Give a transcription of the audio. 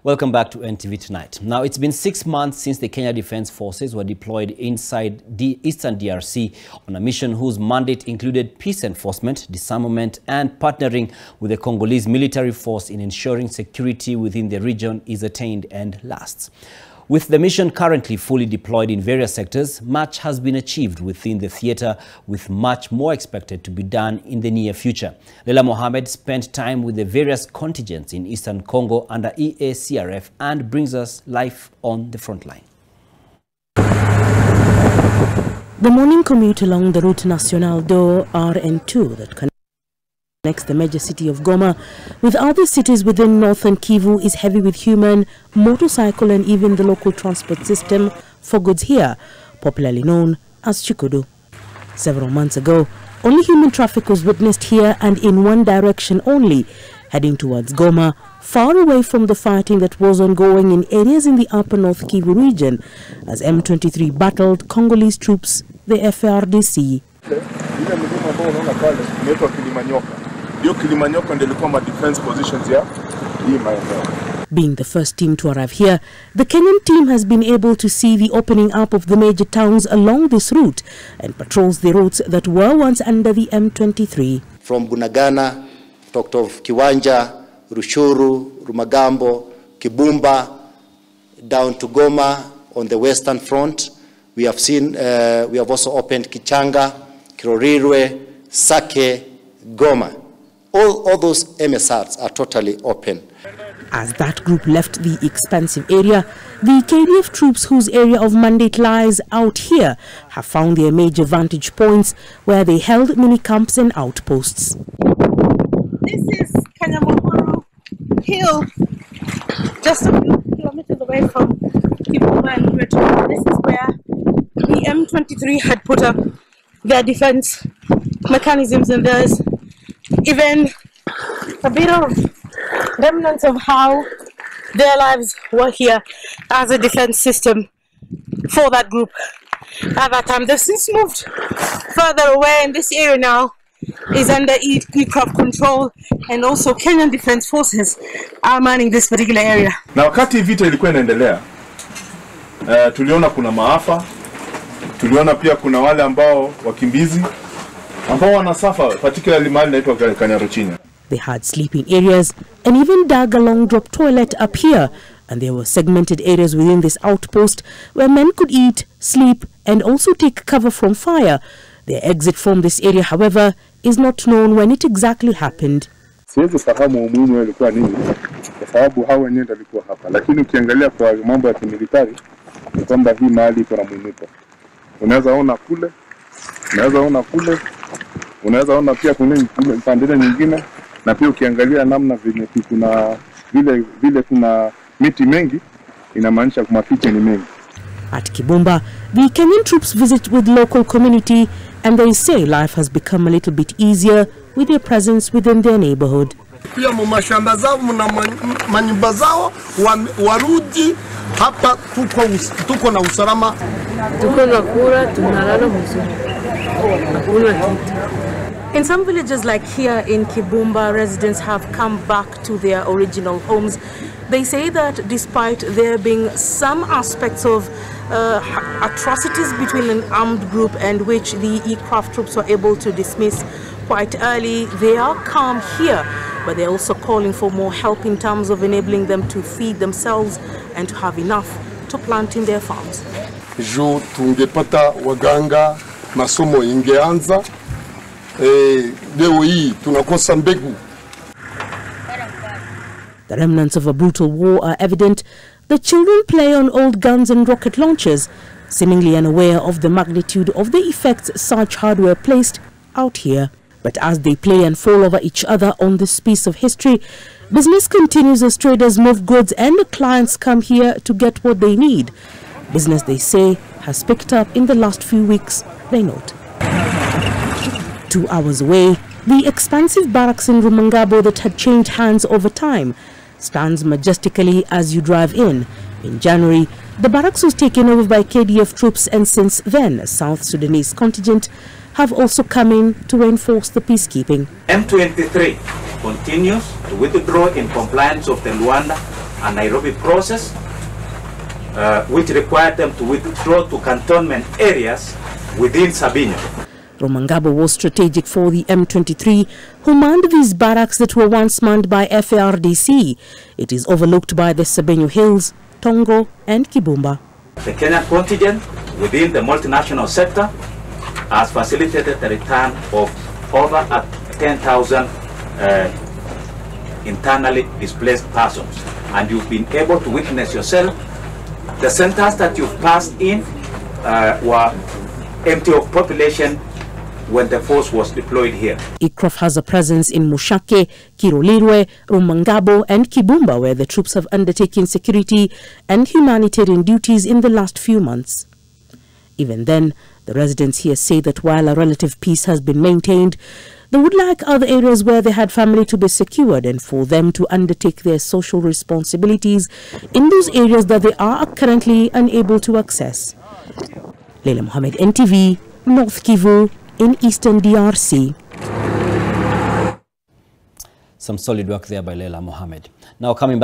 Welcome back to NTV Tonight. Now, it's been 6 months since the Kenya Defence Forces were deployed inside the Eastern DRC on a mission whose mandate included peace enforcement, disarmament, and partnering with the Congolese military force in ensuring security within the region is attained and lasts. With the mission currently fully deployed in various sectors, much has been achieved within the theatre, with much more expected to be done in the near future. Leila Mohammed spent time with the various contingents in Eastern Congo under EACRF and brings us live on the front line. The morning commute along the Route Nationale 2 RN2 that connects the major city of Goma with other cities within northern Kivu is heavy with human, motorcycle and even the local transport system for goods here, popularly known as Chikudu. Several months ago, only human traffic was witnessed here and in one direction only, heading towards Goma, far away from the fighting that was ongoing in areas in the upper North Kivu region as M23 battled Congolese troops, the FARDC. Being the first team to arrive here, the Kenyan team has been able to see the opening up of the major towns along this route and patrols the roads that were once under the M23. From Bunagana, talked of Kiwanja, Rushuru, Rumagambo, Kibumba, down to Goma on the western front. We have also opened Kichanga, Kirorirwe, Sake, Goma. All those MSRs are totally open. As that group left the expansive area, the KDF troops whose area of mandate lies out here have found their major vantage points where they held mini camps and outposts. This is Kanyamahoro Hill, just a few kilometers away from Kibumba and Retro. This is where the M23 had put up their defense mechanisms, and there's even a bit of remnants of how their lives were here as a defense system for that group at that time. They've since moved further away, and this area now is under aircraft control, and also Kenyan Defence Forces are manning this particular area. Na wakati vita ilikuwa inaendelea, tuliona kuna maafa, tuliona pia kuna wale ambao wakimbizi ambao wanasafa, particularly mahali inaitwa Kanyaruchinya. They had sleeping areas and even dug a long drop toilet up here, and there were segmented areas within this outpost where men could eat, sleep and also take cover from fire. Their exit from this area, however, is not known when it exactly happened. Siwezi fahamu umuhimu ulikuwa nini kwa sababu hao wenyewe walikuwa hapa, lakini ukiangalia kwa mambo ya kimilitari ni kwamba hii mahali iko na mwinuko. Unaweza ona kule, unaweza ona pia kuna pande nyingine, na pia ukiangalia namna vile kuna vile kuna miti mengi, inamaanisha kuma picha ni mengi. At Kibumba, the Kenyan troops visit with local community, and they say life has become a little bit easier with their presence within their neighborhood. Pia mashamba zao na manyumba zao warudi hapa, tuko na usalama, tuko na kula, tunalala mzuri. In some villages like here in Kibumba, residents have come back to their original homes. They say that despite there being some aspects of atrocities between an armed group and which the aircraft troops were able to dismiss quite early, they are calm here, but they're also calling for more help in terms of enabling them to feed themselves and to have enough to plant in their farms. Jo tungepata waganga, masomo ingeanza, leo hii tunakosa mbegu. The remnants of a brutal war are evident. The children play on old guns and rocket launchers, seemingly unaware of the magnitude of the effects such hardware placed out here. But as they play and fall over each other on this piece of history, business continues as traders move goods and the clients come here to get what they need. Business, they say, has picked up in the last few weeks, they note. 2 hours away, the expansive barracks in Rumangabo that had changed hands over time stands majestically as you drive in. In January, the barracks was taken over by KDF troops, and since then, a South Sudanese contingent have also come in to reinforce the peacekeeping. M23 continues to withdraw in compliance of the Luanda a Nairobi process, which required them to withdraw to cantonment areas within Sabinyo. Rumangabo was strategic for the M23, who manned these barracks that were once manned by FARDC. It is overlooked by the Sabinyo Hills, Tongo and Kibumba. The Kenyan contingent within the multinational sector has facilitated the return of over 10,000 internally displaced persons. And you've been able to witness yourself, the centers that you've passed in were empty of population when the force was deployed here. ICROF has a presence in Mushake, Kirolirwe, Rumangabo and Kibumba, where the troops have undertaken security and humanitarian duties in the last few months. Even then, the residents here say that while a relative peace has been maintained, they would like other areas where they had family to be secured and for them to undertake their social responsibilities in those areas that they are currently unable to access. Leila Mohammed, NTV, North Kivu, in Eastern DRC. Some solid work there by Leila Mohammed. Now coming back.